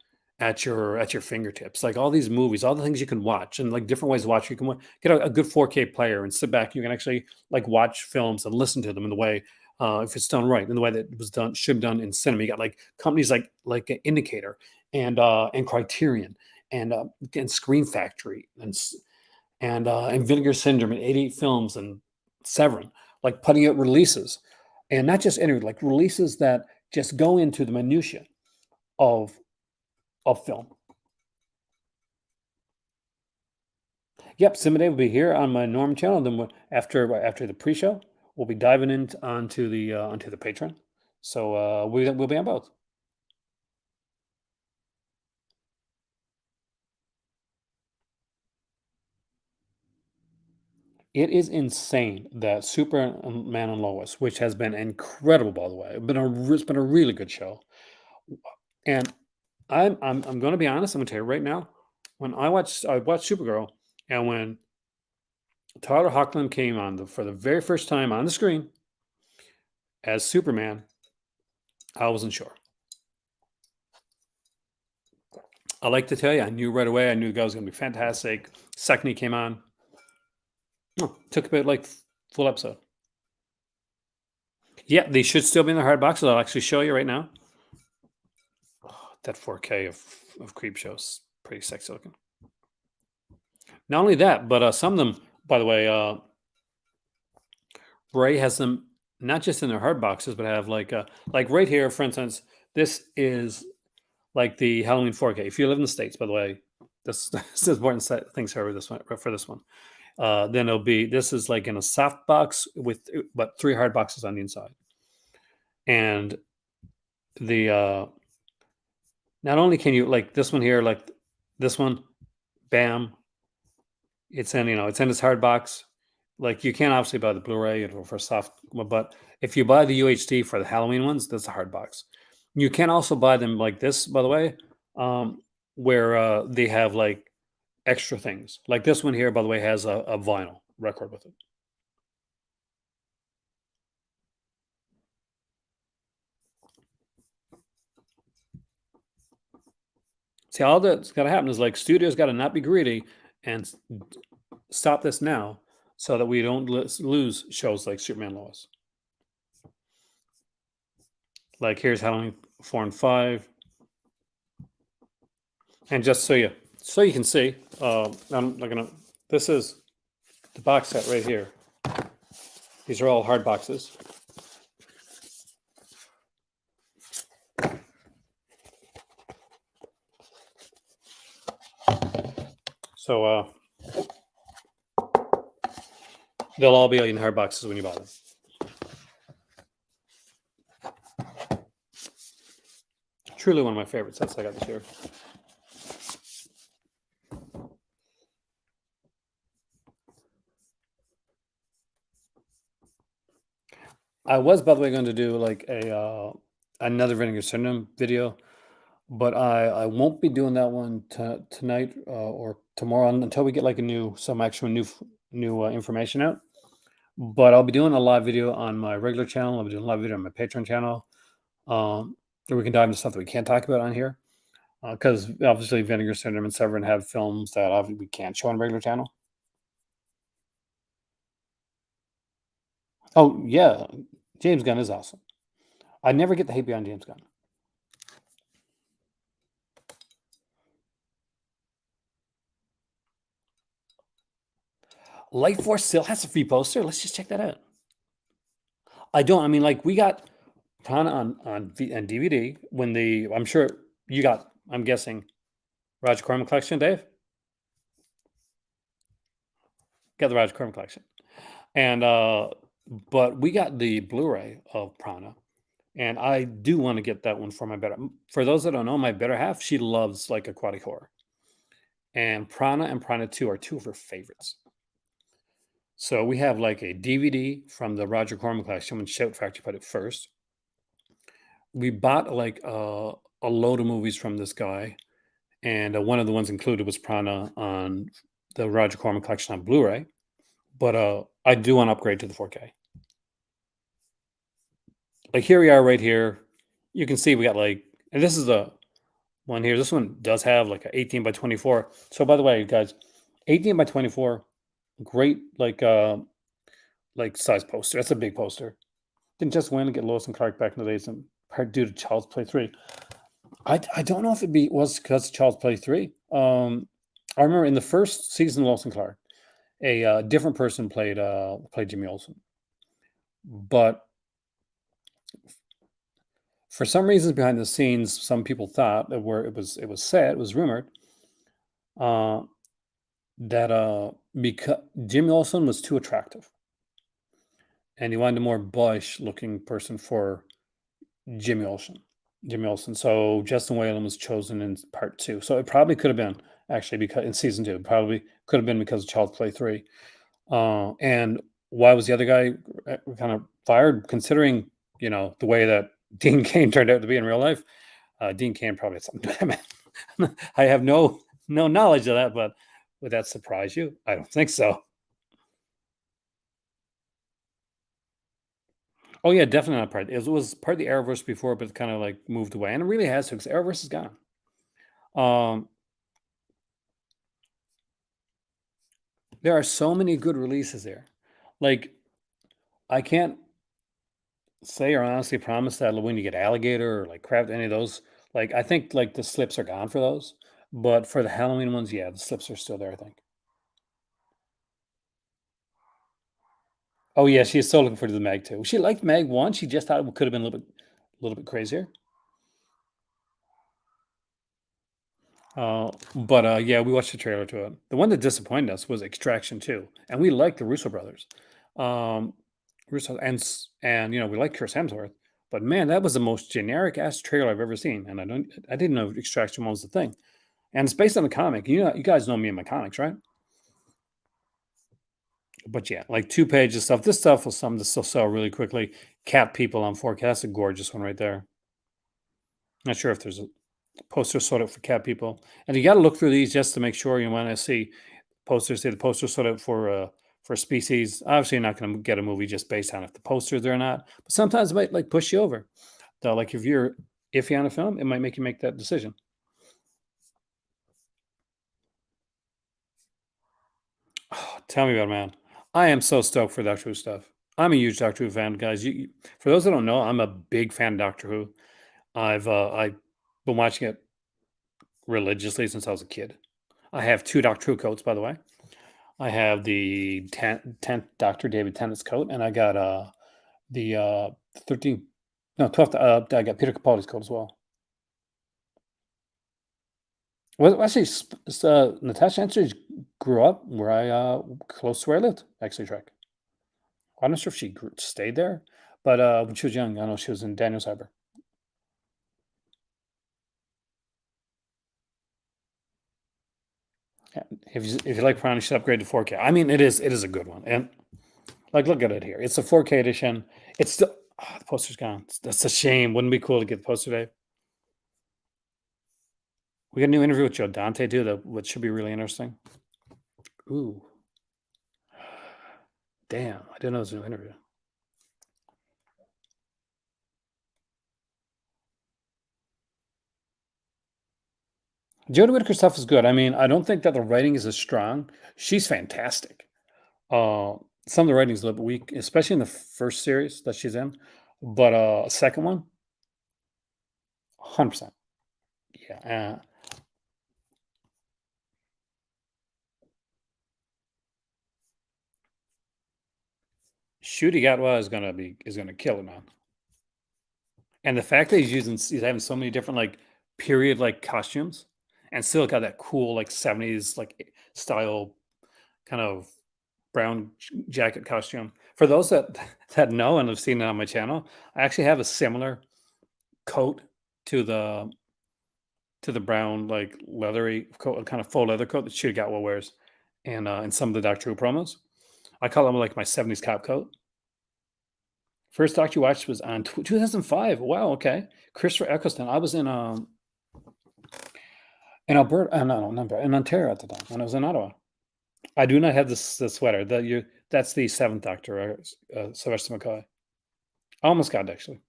at your fingertips, like all these movies, all the things you can watch, and like different ways to watch. You can get a good 4K player and sit back. You can actually like watch films and listen to them in the way, if it's done right, in the way that it was done should be done in cinema. You got like companies like Indicator and Criterion and Screen Factory and Vinegar Syndrome and 88 Films and Severin, like putting out releases, and not just any like releases that just go into the minutia of film. Yep, Simone will be here on my norm channel. Then after the pre-show, we'll be diving into onto the Patreon. So we'll be on both. It is insane that Superman and Lois, which has been incredible, by the way, it's been a really good show. And I'm going to be honest. I'm going to tell you right now. When I watched Supergirl, and when Tyler Hoechlin came on for the very first time on the screen as Superman, I wasn't sure. I like to tell you, I knew right away. I knew the guy was going to be fantastic. Second he came on, took about like full episode. Yeah, they should still be in the hard boxes. I'll actually show you right now. That 4K of Creep Show's pretty sexy looking. Not only that, but some of them, by the way, Bray has them not just in their hard boxes, but have like right here, for instance. This is like the Halloween 4K. If you live in the States, by the way, this is important things for this one. For this one, then it'll be this is like in a soft box with but three hard boxes on the inside, and the not only can you like this one here, like this one, bam, it's in it's in this hard box. Like you can't obviously buy the Blu-ray for soft, but if you buy the UHD for the Halloween ones, that's a hard box. You can also buy them like this, by the way, um, where they have like extra things. Like this one here, by the way, has a vinyl record with it. See, all that's got to happen is like studios got to not be greedy and stop this now, so that we don't lose shows like Superman Lois. Like here's Halloween 4 and 5, and just so you can see, I'm not gonna. This is the box set right here. These are all hard boxes. So they'll all be in hard boxes when you buy them. Truly one of my favorite sets I got this year. I was, by the way, going to do like a another Vinegar Syndrome video, but I won't be doing that one tonight or tomorrow until we get like a new some actual new information out. But I'll be doing a live video on my regular channel. I'll be doing a live video on my Patreon channel. Where we can dive into stuff that we can't talk about on here. Because obviously Vinegar Syndrome and Severin have films that obviously we can't show on a regular channel. Oh yeah, James Gunn is awesome. I never get the hate beyond James Gunn. Light Force still has a free poster. Let's just check that out. I don't. I mean, like we got Prana on DVD when the. I'm sure you got. I'm guessing Roger Corman collection, Dave. Got the Roger Corman collection, and but we got the Blu-ray of Prana, and I do want to get that one for my better. For those that don't know, my better half, she loves like aquatic horror, and Prana 2 are two of her favorites. So we have like a DVD from the Roger Corman collection when Shout Factory put it first. We bought like a load of movies from this guy, and one of the ones included was Prana on the Roger Corman collection on Blu-ray. But I do want to upgrade to the 4K. Like here we are, right here. You can see we got like, and this is the one here. This one does have like an 18 by 24. So by the way, guys, 18 by 24, great like size poster. That's a big poster. Didn't just win and get Lois and Clark back in the days, and part due to Child's Play 3. I don't know if was because of Child's Play 3. I remember in the first season of Lois and Clark, a different person played Jimmy Olsen, but for some reasons behind the scenes, some people thought that where it was said, it was rumored uh, that because Jimmy Olsen was too attractive, and he wanted a more boyish looking person for Jimmy Olsen. Jimmy Olsen. So Justin Whalen was chosen in part 2. So it probably could have been actually because in season 2, probably could have been because of Child's Play 3. And why was the other guy kind of fired? Considering the way that Dean Cain turned out to be in real life, Dean Cain probably had something to do with it. I have no knowledge of that, but would that surprise you? I don't think so. Oh yeah, definitely not part. It was part of the Arrowverse before, but kind of like moved away, and it really has to because Arrowverse is gone. Um, there are so many good releases there. Like, I can't say or honestly promise that when you get alligator or like crab, any of those, like I think like the slips are gone for those. But for the Halloween ones, yeah, the slips are still there, I think. Oh yeah, she is so looking forward to the Mag too. She liked Mag 1. She just thought it could have been a little bit crazier. But yeah, we watched the trailer to it. The one that disappointed us was Extraction 2, and we like the Russo brothers. Um, Russo and we like Chris Hemsworth, but man, that was the most generic ass trailer I've ever seen. And I didn't know Extraction 1 was the thing. And it's based on the comic. You guys know me and my comics, right? But yeah, like 2 pages stuff. This stuff was something to still sell really quickly. Cat People on 4K. That's a gorgeous one right there. Not sure if there's a poster sort of for cat people. And you got to look through these just to make sure you want to see posters. Say the poster sort of for species. Obviously, you're not going to get a movie just based on if the poster's there or not. But sometimes it might like push you over. So, like if you're iffy on a film, it might make you make that decision. Oh, tell me about it, man. I am so stoked for Doctor Who stuff. I'm a huge Doctor Who fan, guys. For those that don't know, I'm a big fan of Doctor Who. I've been watching it religiously since I was a kid. I have two Doctor Who coats, by the way. I have the 10th Doctor David Tennant's coat, and I got the 13th, no 12th. I got Peter Capaldi's coat as well. Well, actually, Natasha Ansridge grew up where close to where I lived. Actually, Trek. I'm not sure if she stayed there, but when she was young, I know she was in Daniel's Harbor. Yeah, if you like Prime, you should upgrade to 4K. I mean, it is a good one, and like look at it here. It's a 4K edition. It's still the poster's gone. That's a shame. Wouldn't it be cool to get the poster today? We got a new interview with Joe Dante too, that which should be really interesting. Ooh, damn! I didn't know it was a new interview. Jodie Whittaker stuff is good. I mean, I don't think that the writing is as strong. She's fantastic. Uh, some of the writing is a little bit weak, especially in the first series that she's in. But second one, 100%. Yeah. Shooty Gatwa is gonna kill it, man. And the fact that he's having so many different like period like costumes, and still got that cool like 70s like style kind of brown jacket costume. For those that that know and have seen it on my channel, I actually have a similar coat to the brown like leathery coat, kind of faux leather coat that Shooty Gatwa wears, and in some of the Doctor Who promos. I call them like my 70s cop coat. First doc you watched was on 2005. Wow, okay. Christopher Eccleston. I was in Alberta, no, not Alberta, in Ontario at the time, and I was in Ottawa. I do not have this the sweater. That's the seventh Doctor, Sylvester McCoy. I almost got it actually.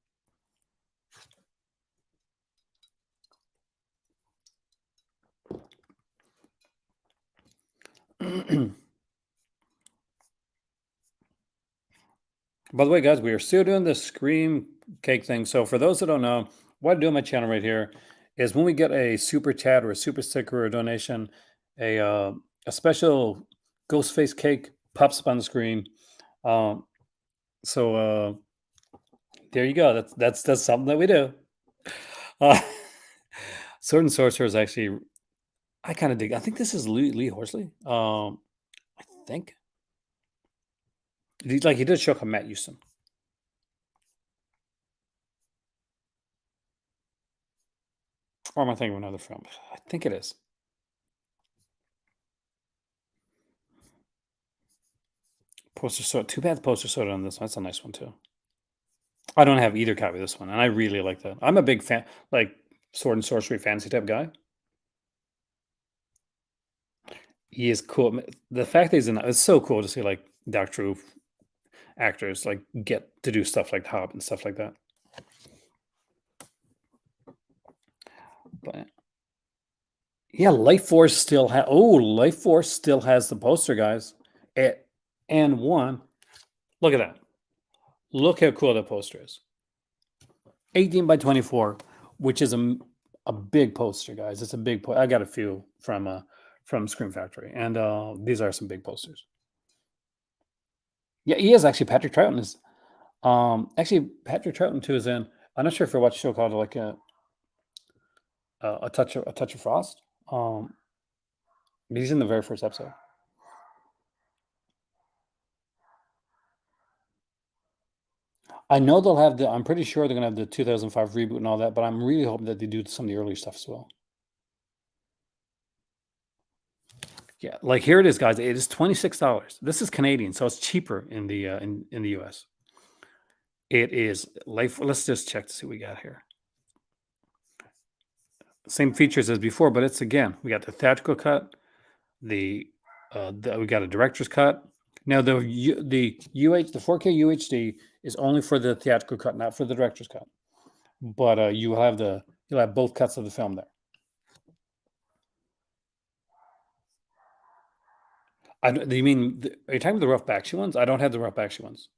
By the way, guys, we are still doing the Scream cake thing. So for those that don't know, what I do on my channel right here is when we get a super chat or a super sticker or a donation, a special ghost face cake pops up on the screen. Um, so there you go. That's something that we do. Uh, Sword and Sorcerer is actually I kind of dig. I think this is Lee Horsley. I think he did show up Matt Houston. Or am I thinking of another film? I think it is. Poster Soda. Too bad the poster soda on this one. That's a nice one too. I don't have either copy of this one, and I really like that. I'm a big fan, like sword and sorcery fantasy type guy. He is cool. The fact that he's in it's so cool to see like Doctor Who actors like get to do stuff like Hob and stuff like that. But Yeah, Life Force still has. Oh, Life Force still has the poster, guys. And one. Look at that. Look how cool that poster is. 18 by 24, which is a big poster, guys. It's a big. I got a few from Scream Factory, and these are some big posters. Yeah, he is actually. Patrick Troughton is. Actually, Patrick Troughton too is in. I'm not sure if you watched a show called like a touch of frost. He's in the very first episode. I know they'll have the. I'm pretty sure they're gonna have the 2005 reboot and all that, but I'm really hoping that they do some of the early stuff as well. Yeah, like here it is, guys. It is $26. This is Canadian, so it's cheaper in the in the US. It is life. Let's just check to see what we got here. Same features as before, but it's again we got the theatrical cut, we got a director's cut. Now the 4K UHD is only for the theatrical cut, not for the director's cut. But you'll have both cuts of the film there. Do you mean are you talking about the rough backshi ones? I don't have the rough backshi ones.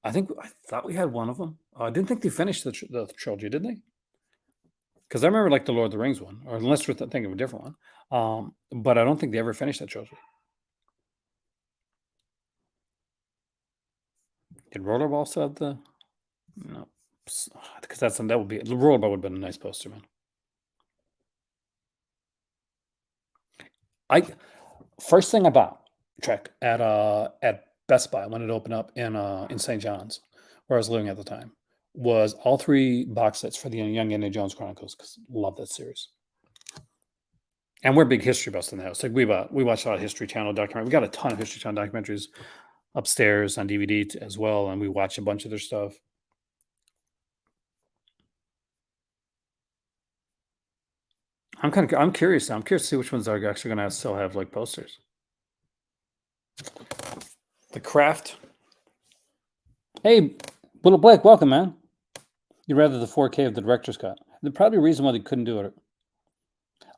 I thought we had one of them. I didn't think they finished the trilogy, did they? Because I remember like the Lord of the Rings one, or unless we're thinking of a different one. But I don't think they ever finished that trilogy. Did Rollerball still have the? No, because that would be the Rollerball would have been a nice poster, man. I First thing I bought Trek at Best Buy when it opened up in St. John's, where I was living at the time, was all three box sets for the Young Indiana Jones Chronicles because love that series. And we're big history buffs in the house. Like we watch a lot of History Channel documentary. We got a ton of History Channel documentaries upstairs on DVD as well, and we watch a bunch of their stuff. I'm curious. I'm curious to see which ones are actually going to still have like posters. The Craft. Hey, Little Blake, welcome, man. You'd rather the 4K of the director's cut. The probably reason why they couldn't do it.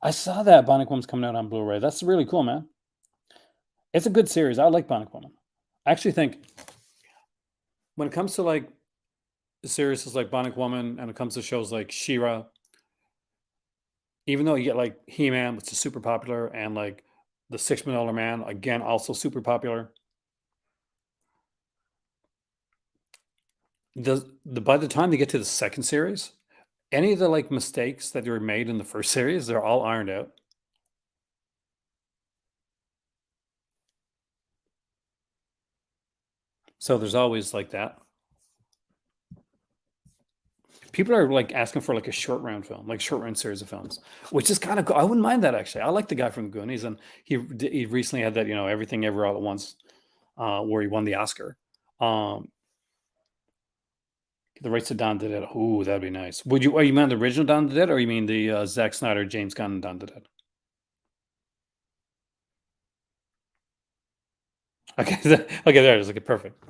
I saw that Bionic Woman's coming out on Blu-ray. That's really cool, man. It's a good series. I like Bionic Woman. I actually think when it comes to like series like Bionic Woman and it comes to shows like She-Ra, even though you get like He-Man, which is super popular, and like the $6 Million Man, again, also super popular. By the time they get to the second series, any of the like mistakes that were made in the first series, they're all ironed out. So there's always like that. People are like asking for like a short round film, like short round series of films, which is kind of cool. I wouldn't mind that actually. I like the guy from Goonies, and he recently had that Everything Ever All at Once, where he won the Oscar. The rights to Dawn of the Dead. Ooh, that'd be nice. Are you mean the original Dawn of the Dead, or you mean the Zack Snyder, James Gunn Dawn of the Dead? Okay, okay, there it is. Okay, perfect.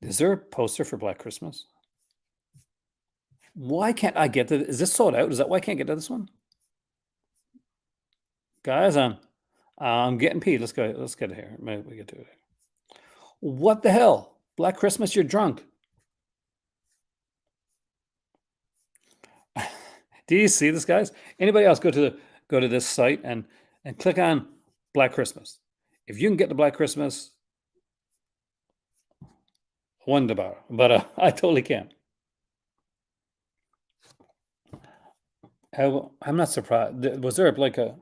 Is there a poster for Black Christmas? Why can't I get that? Is this sold out? Is that why I can't get to this one? Guys, I'm getting peed. Let's go. Let's get it here. Maybe we get to it. What the hell? Black Christmas, you're drunk. Do you see this, guys? Anybody else go to this site and click on Black Christmas. If you can get to Black Christmas, wonderbar. But I totally can't. I'm not surprised. Was there like a?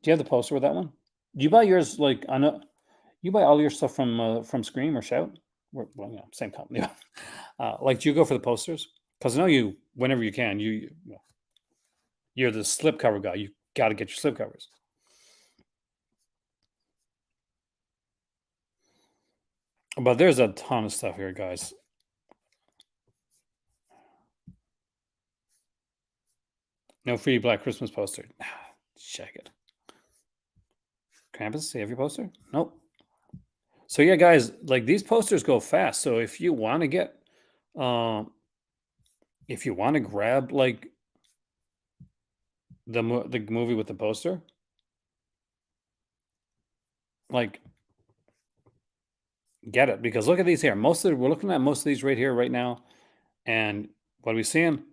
Do you have the poster with that one? Do you buy yours like I know you buy all your stuff from Scream or Shout? Well, same company. Like, do you go for the posters? Because I know you, whenever you can, you're the slipcover guy. You got to get your slipcovers. But there's a ton of stuff here, guys. No free Black Christmas poster. Check it. Krampus, you have your poster? Nope. So yeah, guys, like these posters go fast. So if you want to get, if you want to grab like The movie with the poster? Like, get it, because look at these here. We're looking at most of these right here, right now, and what are we seeing?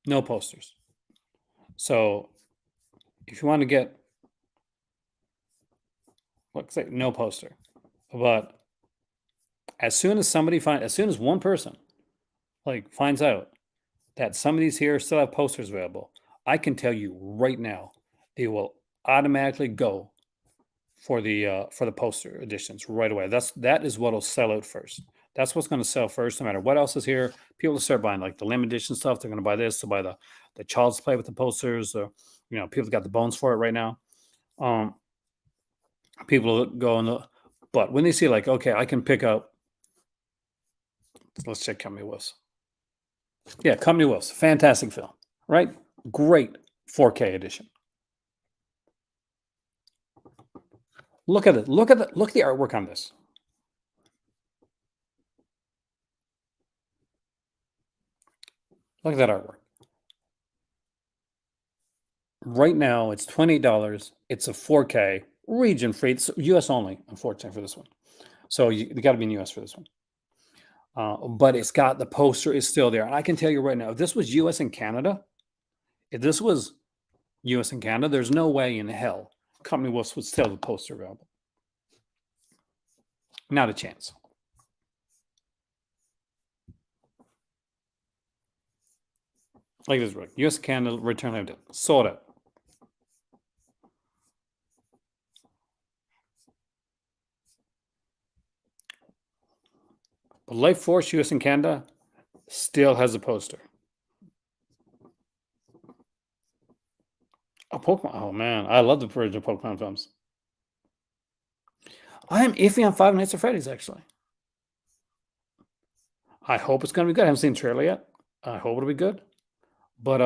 No posters. So if you want to get, let's say, no poster, but as soon as one person like finds out that some of these here still have posters available, I can tell you right now, they will automatically go for the poster editions right away. That is what'll sell out first. That's what's going to sell first, no matter what else is here. People will start buying like the limited edition stuff. They're going to buy this. They'll buy the Child's Play with the posters. Or people got the bones for it right now. Um, People go in the, but when they see like, okay, I can pick up. Let's check Company Wolves. Yeah, Company Wolves, fantastic film, right? Great 4K edition. Look at it. Look at the artwork on this. Look at that artwork. Right now, it's $28. It's a 4K region free. It's US only, unfortunately, for this one. So you got to be in US for this one. But it's got the poster is still there. And I can tell you right now, if this was US and Canada, if this was US and Canada, there's no way in hell Company Wolves would still have the poster available. Not a chance. Like this, right? US Canada return limited. Sold out. But Life Force US and Canada still has a poster. Oh, Pokemon. Oh man, I love the original Pokemon films. I am iffy on Five Nights at Freddy's, actually. I hope it's gonna be good. I haven't seen the trailer yet. I hope it'll be good. But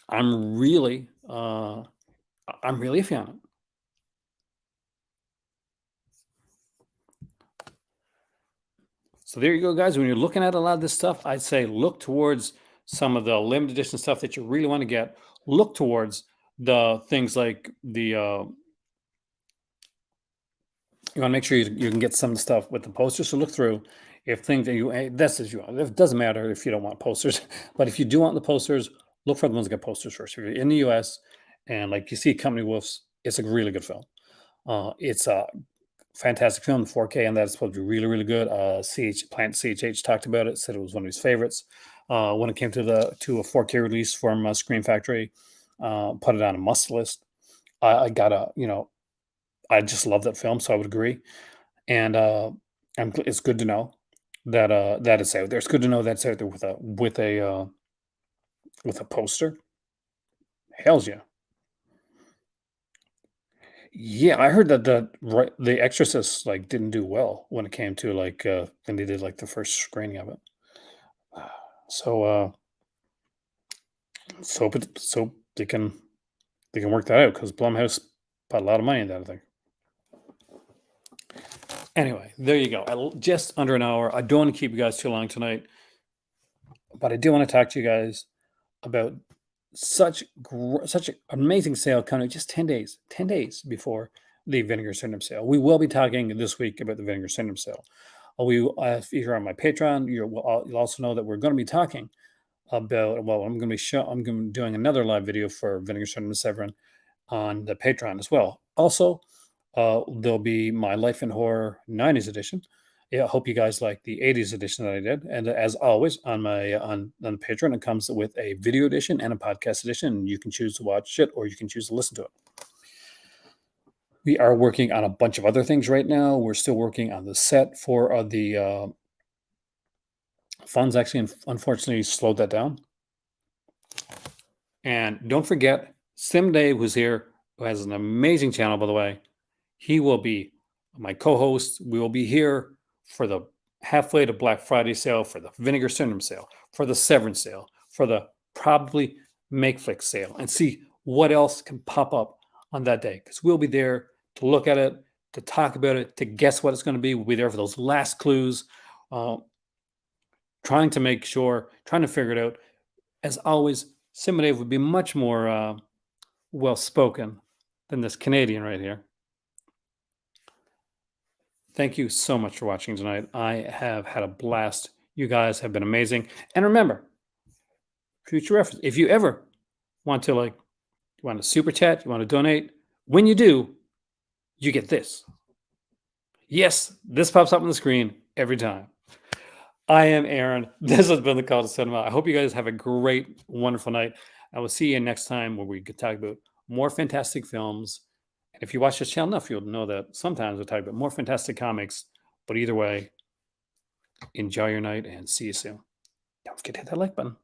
I'm really I'm really iffy on it. So there you go, guys. When you're looking at a lot of this stuff, I'd say look towards some of the limited edition stuff that you really want to get. Look towards the things like you want to make sure you can get some of the stuff with the posters. So look through if things that that's as you want. It doesn't matter if you don't want posters, but if you do want the posters, look for the ones that get posters first. If you're in the US and like you see Company Wolves, it's a really good film. It's a fantastic film, 4K, and that's supposed to be really, really good. Plant CHH talked about it, said it was one of his favorites. When it came to a 4K release from Screen Factory, put it on a must list. I gotta, I just love that film, so I would agree. And it's good to know that it's out there. It's good to know that's out there with a poster. Hell's yeah. Yeah, I heard that the Exorcist like didn't do well when it came to like when they did like the first screening of it. So so they can work that out because Blumhouse put a lot of money in that, I think. Anyway, there you go. Just under an hour. I don't want to keep you guys too long tonight, but I do want to talk to you guys about such an amazing sale coming just 10 days before the Vinegar Syndrome sale. We will be talking this week about the Vinegar Syndrome sale. If you're on my Patreon, you'll also know that we're going to be talking about, well, I'm going to be doing another live video for Vinegar Syndrome and Severin on the Patreon as well. Also, there'll be my Life in Horror 90s edition. Yeah, I hope you guys like the 80s edition that I did. And as always, on Patreon, it comes with a video edition and a podcast edition. And you can choose to watch it or you can choose to listen to it. We are working on a bunch of other things right now. We're still working on the set for the funds. Actually, unfortunately, slowed that down. And don't forget, Sim Dave, who's here, who has an amazing channel, by the way. He will be my co-host. We will be here for the halfway to Black Friday sale, for the Vinegar Syndrome sale, for the Severance sale, for the probably Makeflix sale, and see what else can pop up on that day. Because we'll be there to look at it, to talk about it, to guess what it's going to be. We'll be there for those last clues, trying to figure it out. As always, Simone would be much more well spoken than this Canadian right here. Thank you so much for watching tonight. I have had a blast. You guys have been amazing. And remember, future reference, if you ever want to you want to super chat, you want to donate, when you do, you get this. Yes, this pops up on the screen every time. I am Aaron. This has been the Call to Cinema. I hope you guys have a great, wonderful night. I will see you next time where we could talk about more fantastic films. And if you watch this channel enough, you'll know that sometimes we talk about more fantastic comics. But either way, enjoy your night and see you soon. Don't forget to hit that like button.